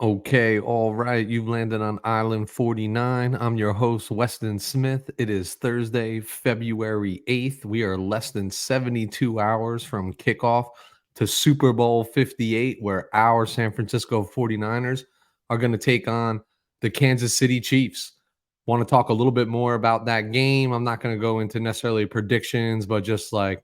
Okay, all right. You've landed on Island 49. I'm your host, Weston Smith. It is Thursday, February 8th. We are less than 72 hours from kickoff to Super Bowl 58, where our San Francisco 49ers are going to take on the Kansas City Chiefs. Want to talk a little bit more about that game. I'm not going to go into necessarily predictions, but just like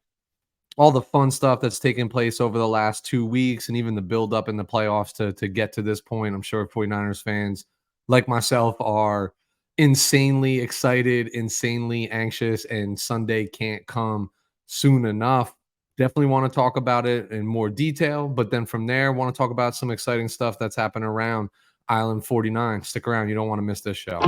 all the fun stuff that's taken place over the last 2 weeks and even the build up in the playoffs to get to this point. I'm sure 49ers fans like myself are insanely excited, insanely anxious, and Sunday can't come soon enough. Definitely want to talk about it in more detail, but then from there, want to talk about some exciting stuff that's happened around Island 49. Stick around, you don't want to miss this show.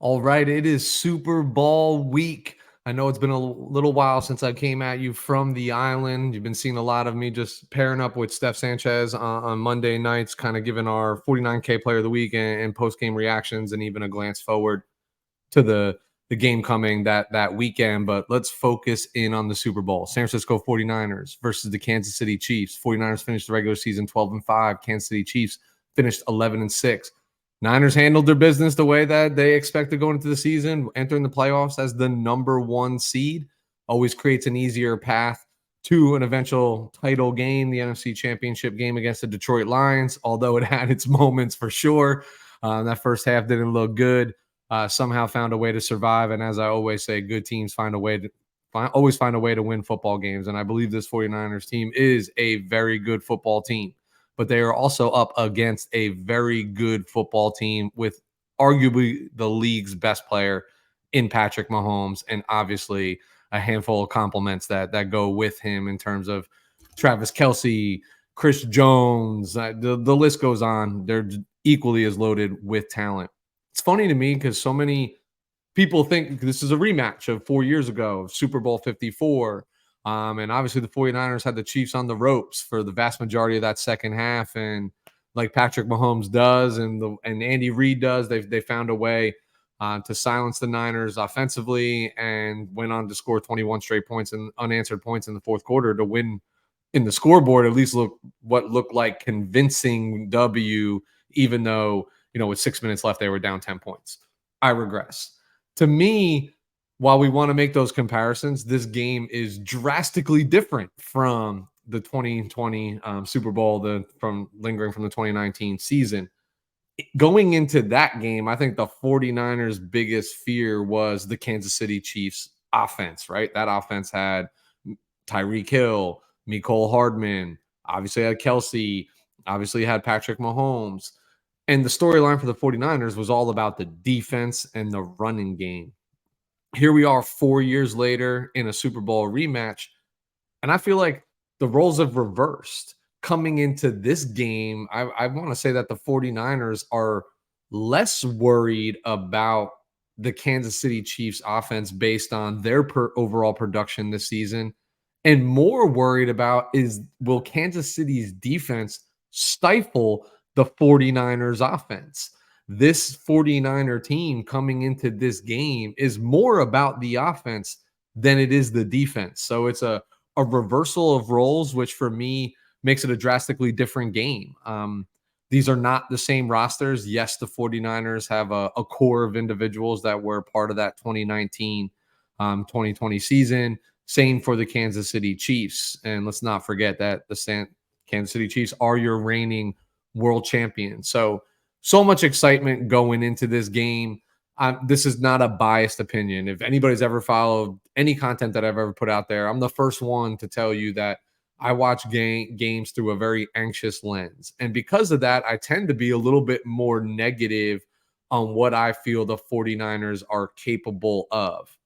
All right, it is Super Bowl week. I know it's been a little while since I came at you from the island. You've been seeing a lot of me just pairing up with Steph Sanchez on Monday nights, kind of giving our 49K player of the week and post game reactions and even a glance forward to the game coming that weekend. But let's focus in on the Super Bowl. San Francisco 49ers versus the Kansas City Chiefs. 49ers finished the regular season 12-5. Kansas City Chiefs finished 11-6. Niners handled their business the way that they expect to go into the season, entering the playoffs as the number one seed. Always creates an easier path to an eventual title game, the NFC Championship game against the Detroit Lions, although it had its moments for sure. That first half didn't look good. Somehow found a way to survive. And as I always say, good teams find a way to always find a way to win football games. And I believe this 49ers team is a very good football team, but they are also up against a very good football team with arguably the league's best player in Patrick Mahomes, and obviously a handful of compliments that go with him in terms of Travis Kelce, Chris Jones. The list goes on. They're equally as loaded with talent. It's funny to me because so many people think this is a rematch of 4 years ago, Super Bowl 54. And obviously the 49ers had the Chiefs on the ropes for the vast majority of that second half. And like Patrick Mahomes does and Andy Reid does, they found a way to silence the Niners offensively and went on to score 21 straight points and unanswered points in the fourth quarter to win in the scoreboard, at least what looked like convincing W, even though, with 6 minutes left, they were down 10 points. I regress. To me, while we want to make those comparisons, this game is drastically different from the 2020 Super Bowl, lingering from the 2019 season. Going into that game, I think the 49ers' biggest fear was the Kansas City Chiefs offense, right? That offense had Tyreek Hill, Mecole Hardman, obviously had Kelce, obviously had Patrick Mahomes. And the storyline for the 49ers was all about the defense and the running game. Here we are 4 years later in a Super Bowl rematch, and I feel like the roles have reversed. Coming into this game, I want to say that the 49ers are less worried about the Kansas City Chiefs offense based on their overall production this season, and more worried about is, will Kansas City's defense stifle the 49ers offense? This 49er team coming into this game is more about the offense than it is the defense. So it's a reversal of roles, which for me makes it a drastically different game. These are not the same rosters. Yes, the 49ers have a core of individuals that were part of that 2019 2020 season. Same for the Kansas City Chiefs. And let's not forget that the Kansas City Chiefs are your reigning world champions. So much excitement going into this game. This is not a biased opinion. If anybody's ever followed any content that I've ever put out there, I'm the first one to tell you that I watch games through a very anxious lens. And because of that, I tend to be a little bit more negative on what I feel the 49ers are capable of.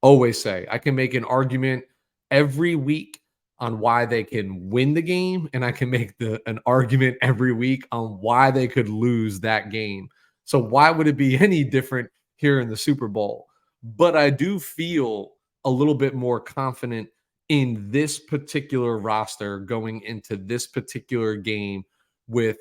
Always say I can make an argument every week on why they can win the game, and I can make an argument every week on why they could lose that game. So why would it be any different here in the Super Bowl? But I do feel a little bit more confident in this particular roster going into this particular game with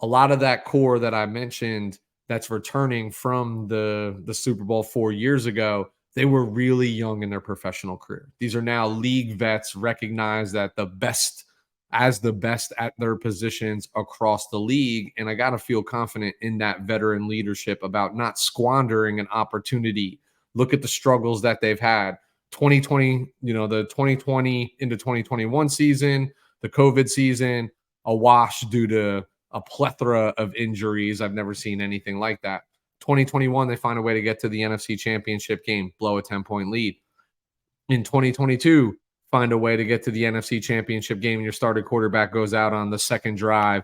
a lot of that core that I mentioned that's returning from the Super Bowl 4 years ago. They were really young in their professional career. These are now league vets recognized that the best at their positions across the league. And I got to feel confident in that veteran leadership about not squandering an opportunity. Look at the struggles that they've had. 2020, the 2020 into 2021 season, the COVID season, a wash due to a plethora of injuries. I've never seen anything like that. 2021, they find a way to get to the NFC Championship game, blow a 10-point lead. In 2022, find a way to get to the NFC Championship game, and your starting quarterback goes out on the second drive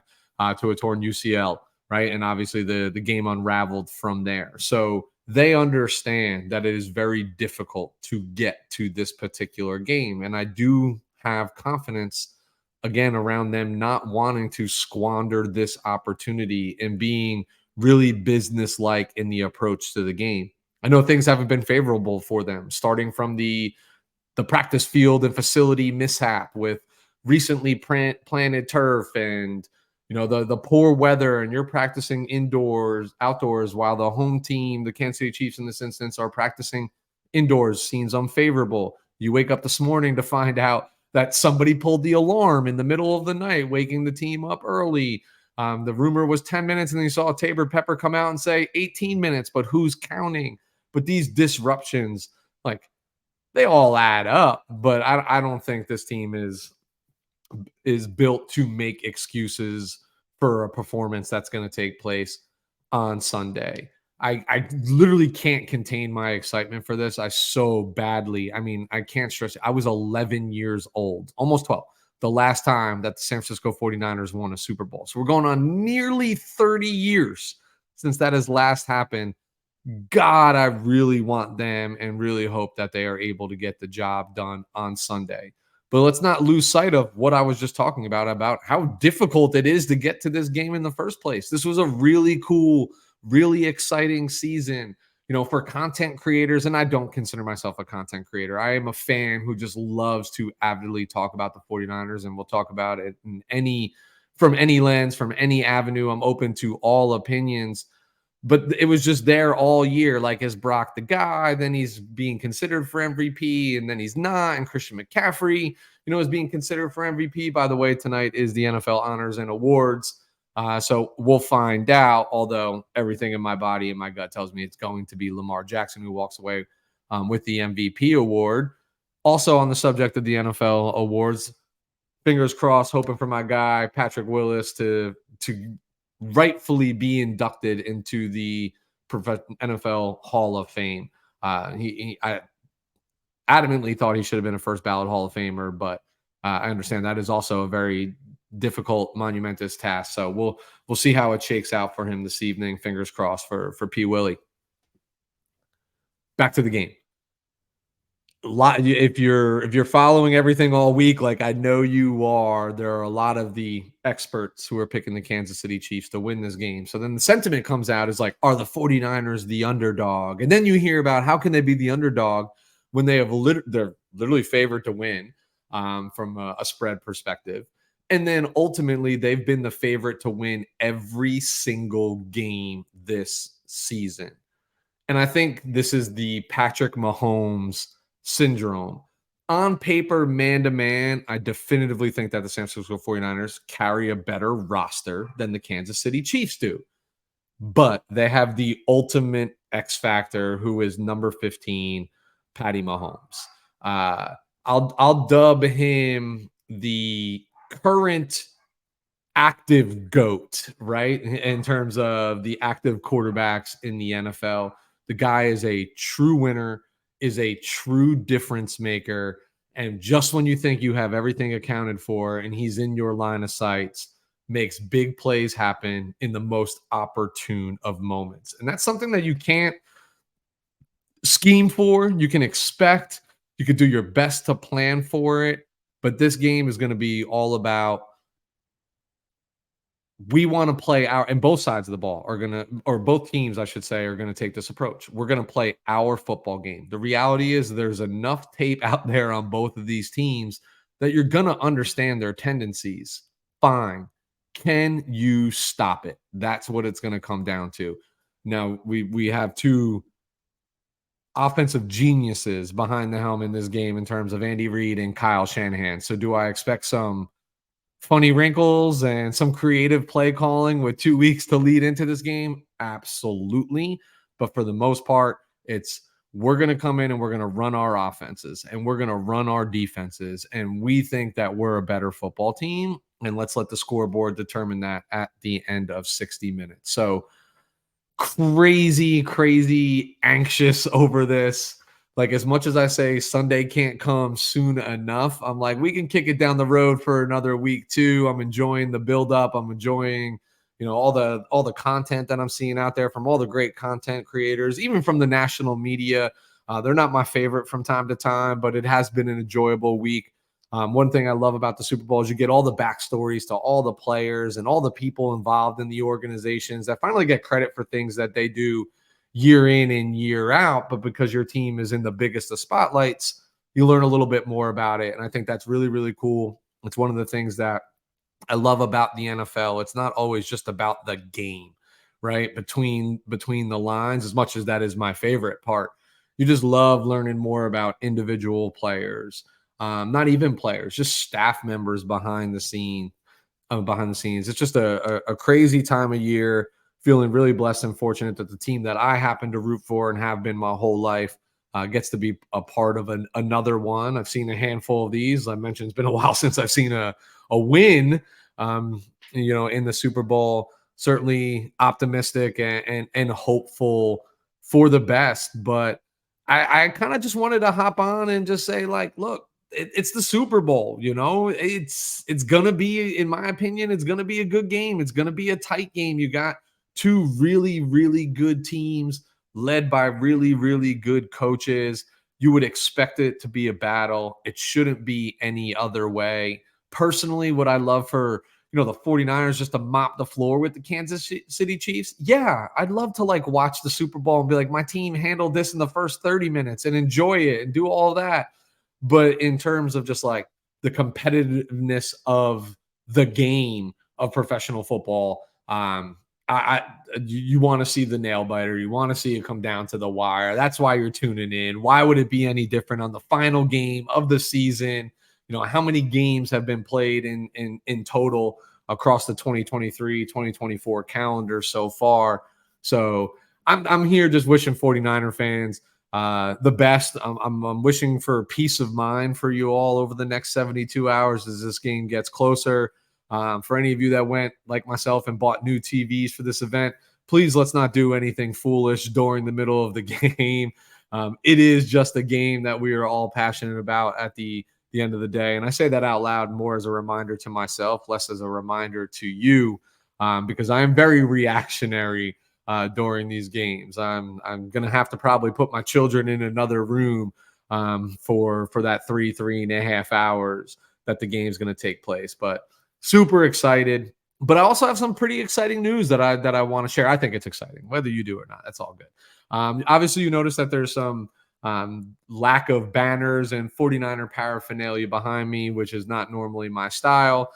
to a torn UCL, right? And obviously the game unraveled from there. So they understand that it is very difficult to get to this particular game. And I do have confidence, again, around them not wanting to squander this opportunity and being really business-like in the approach to the game. I know things haven't been favorable for them, starting from the practice field and facility mishap with recently planted turf and the poor weather, and you're practicing outdoors while the home team, the Kansas City Chiefs in this instance, are practicing indoors. Seems unfavorable. You wake up this morning to find out that somebody pulled the alarm in the middle of the night, waking the team up early. The rumor was 10 minutes, and then you saw Tabor Pepper come out and say 18 minutes, but who's counting? But these disruptions, like, they all add up. But I don't think this team is built to make excuses for a performance that's going to take place on Sunday. I literally can't contain my excitement for this. I so badly, I can't stress it. I was 11 years old, almost 12, the last time that the San Francisco 49ers won a Super Bowl. So we're going on nearly 30 years since that has last happened. God, I really want them and really hope that they are able to get the job done on Sunday. But let's not lose sight of what I was just talking about how difficult it is to get to this game in the first place. This was a really cool, really exciting season, for content creators. And I don't consider myself a content creator. I am a fan who just loves to avidly talk about the 49ers, and we'll talk about it from any lens, from any avenue. I'm open to all opinions. But it was just there all year. Like, is Brock the guy? Then he's being considered for MVP, and then he's not. And Christian McCaffrey, is being considered for MVP. By the way, tonight is the NFL Honors and Awards. So we'll find out, although everything in my body and my gut tells me it's going to be Lamar Jackson who walks away with the MVP award. Also, on the subject of the NFL awards, fingers crossed, hoping for my guy Patrick Willis to rightfully be inducted into the NFL Hall of Fame. I adamantly thought he should have been a first ballot Hall of Famer, but I understand that is also a very difficult, monumentous task. So we'll see how it shakes out for him this evening. Fingers crossed for P. Willie. Back to the game. If you're following everything all week, like I know you are, there are a lot of the experts who are picking the Kansas City Chiefs to win this game. So then the sentiment comes out is like, are the 49ers the underdog? And then you hear about how can they be the underdog when they're literally favored to win from a spread perspective. And then ultimately they've been the favorite to win every single game this season. And I think this is the Patrick Mahomes syndrome. On paper, man to man, I definitively think that the San Francisco 49ers carry a better roster than the Kansas City Chiefs do. But they have the ultimate X factor, who is number 15, Patty Mahomes. I'll dub him the current active GOAT, right? In terms of the active quarterbacks in the NFL. The guy is a true winner, is a true difference maker, And just when you think you have everything accounted for and he's in your line of sights, makes big plays happen in the most opportune of moments. And that's something that you can't scheme for, you can expect, you could do your best to plan for it. But this game is going to be all about, we want to play our, and both sides of the ball are going to, or both teams, I should say, are going to take this approach. We're going to play our football game. The reality is there's enough tape out there on both of these teams that you're going to understand their tendencies. Fine. Can you stop it? That's what it's going to come down to. Now, we have two offensive geniuses behind the helm in this game in terms of Andy Reid and Kyle Shanahan. So do I expect some funny wrinkles and some creative play calling with 2 weeks to lead into this game? Absolutely. But for the most part, it's, we're going to come in and we're going to run our offenses and we're going to run our defenses. And we think that we're a better football team. And let's let the scoreboard determine that at the end of 60 minutes. So crazy anxious over this. Like, as much as I say Sunday can't come soon enough, I'm like, we can kick it down the road for another week too. I'm enjoying the build up. I'm enjoying, all the content that I'm seeing out there from all the great content creators, even from the national media. They're not my favorite from time to time, but it has been an enjoyable week. One thing I love about the Super Bowl is you get all the backstories to all the players and all the people involved in the organizations that finally get credit for things that they do year in and year out. But because your team is in the biggest of spotlights, you learn a little bit more about it. And I think that's really cool. It's one of the things that I love about the NFL. It's not always just about the game, right? Between the lines, as much as that is my favorite part. You just love learning more about individual players, not even players, just staff members behind the scenes. It's just a crazy time of year. Feeling really blessed and fortunate that the team that I happen to root for and have been my whole life gets to be a part of another one. I've seen a handful of these. I mentioned it's been a while since I've seen a win, in the Super Bowl. Certainly optimistic and hopeful for the best, but I kind of just wanted to hop on and just say, like, look, it's the Super Bowl. It's gonna be, in my opinion, it's gonna be a good game. It's gonna be a tight game. You got two really good teams led by really good coaches. You would expect it to be a battle. It shouldn't be any other way. Personally, would I love for the 49ers just to mop the floor with the Kansas City Chiefs? Yeah, I'd love to watch the Super Bowl and be like, my team handled this in the first 30 minutes and enjoy it and do all that. But in terms of just the competitiveness of the game of professional football, I you want to see the nail biter. You want to see it come down to the wire. That's why you're tuning in. Why would it be any different on the final game of the season? How many games have been played in total across the 2023-2024 calendar so far? So I'm here just wishing 49er fans the best. I'm wishing for peace of mind for you all over the next 72 hours as this game gets closer. For any of you that went like myself and bought new TVs for this event, please let's not do anything foolish during the middle of the game. It is just a game that we are all passionate about at the end of the day. And I say that out loud more as a reminder to myself, less as a reminder to you, because I am very reactionary during these games. I'm going to have to probably put my children in another room for that 3.5 hours that the game is going to take place. But super excited. But I also have some pretty exciting news that I want to share. I think it's exciting, whether you do or not. That's all good. Obviously, you notice that there's some lack of banners and 49er paraphernalia behind me, which is not normally my style.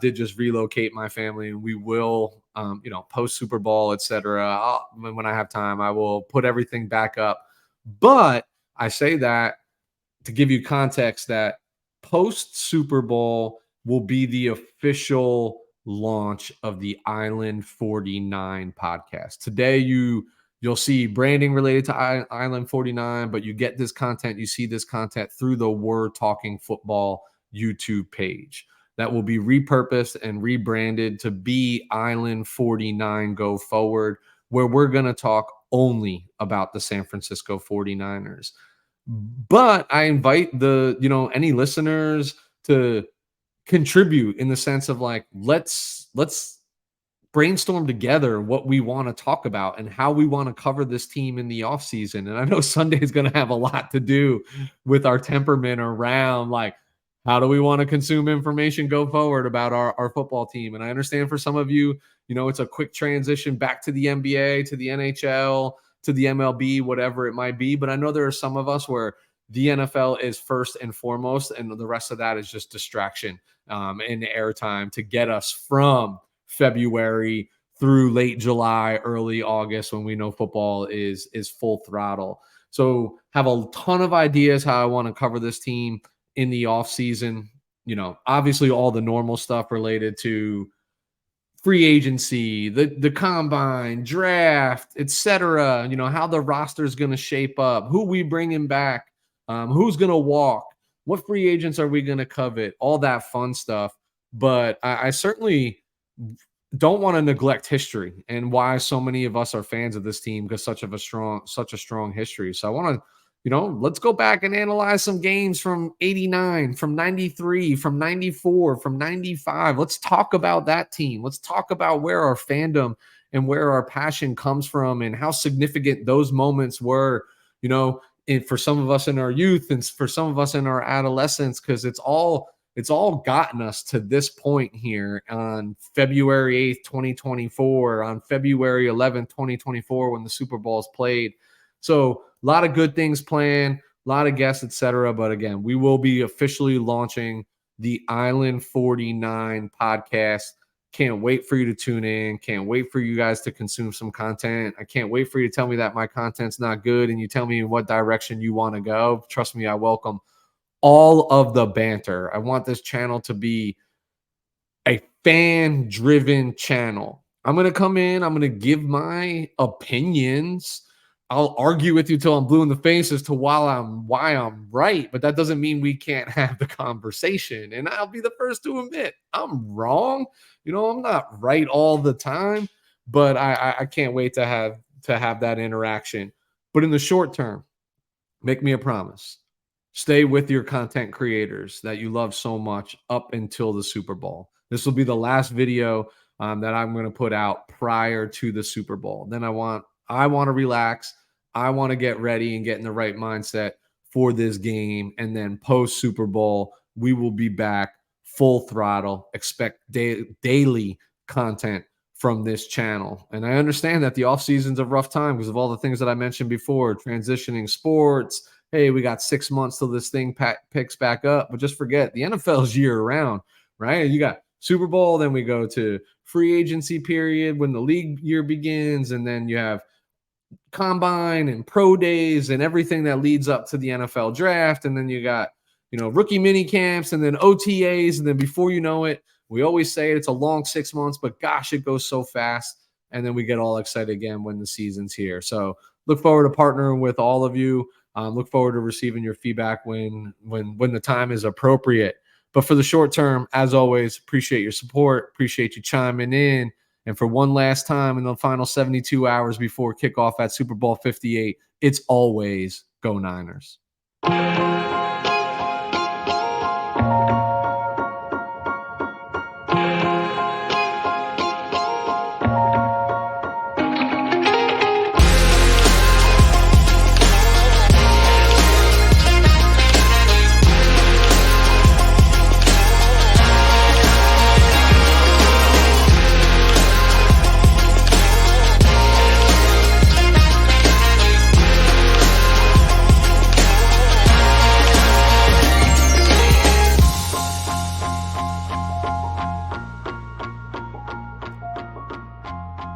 Did just relocate my family, and we will, post Super Bowl, etc. When I have time, I will put everything back up. But I say that to give you context that post Super Bowl will be the official launch of the Island 49 podcast. Today, you'll see branding related to Island 49, but you get this content, you see this content through the We're Talking Football YouTube page that will be repurposed and rebranded to be Island 49 go forward, where we're going to talk only about the San Francisco 49ers. But I invite any listeners to contribute in the sense of like, let's brainstorm together what we want to talk about and how we want to cover this team in the offseason. And I know Sunday is going to have a lot to do with our temperament around like, how do we want to consume information go forward about our football team? And I understand for some of you, it's a quick transition back to the NBA, to the NHL, to the MLB, whatever it might be. But I know there are some of us where the NFL is first and foremost, and the rest of that is just distraction and airtime to get us from February through late July, early August when we know football is full throttle. So have a ton of ideas how I want to cover this team in the off season. Obviously all the normal stuff related to free agency, the combine, draft, etc. How the roster is going to shape up, who we bringing back, who's going to walk, what free agents are we going to covet, all that fun stuff. But I certainly don't want to neglect history and why so many of us are fans of this team because such a strong history. So I want to, let's go back and analyze some games from 89, from 93, from 94, from 95. Let's talk about that team. Let's talk about where our fandom and where our passion comes from and how significant those moments were, for some of us in our youth and for some of us in our adolescence, because it's all gotten us to this point here on February 8th, 2024, on February 11th, 2024, when the Super Bowl is played. So a lot of good things planned, a lot of guests, etc. But again, we will be officially launching the Island49 podcast. Can't wait for you to tune in. Can't wait for you guys to consume some content. I can't wait for you to tell me that my content's not good and you tell me in what direction you want to go. Trust me, I welcome all of the banter. I want this channel to be a fan driven channel. I'm going to come in, I'm going to give my opinions. I'll argue with you till I'm blue in the face as to why I'm right, but that doesn't mean we can't have the conversation. And I'll be the first to admit I'm wrong. I'm not right all the time, but I can't wait to have that interaction. But in the short term, make me a promise. Stay with your content creators that you love so much up until the Super Bowl. This will be the last video that I'm going to put out prior to the Super Bowl. Then I want to relax. I want to get ready and get in the right mindset for this game. And then post Super Bowl, we will be back full throttle. Expect daily content from this channel. And I understand that the off season's a rough time because of all the things that I mentioned before, transitioning sports. Hey, we got 6 months till this thing picks back up. But just forget, the NFL is year round, right? You got Super Bowl, then we go to free agency period when the league year begins, and then you have combine and pro days and everything that leads up to the NFL draft. And then you got, rookie mini camps and then OTAs. And then before you know it, we always say it's a long 6 months, but gosh, it goes so fast. And then we get all excited again when the season's here. So look forward to partnering with all of you. Look forward to receiving your feedback when the time is appropriate. But for the short term, as always, appreciate your support. Appreciate you chiming in. And for one last time in the final 72 hours before kickoff at Super Bowl 58, it's always Go Niners.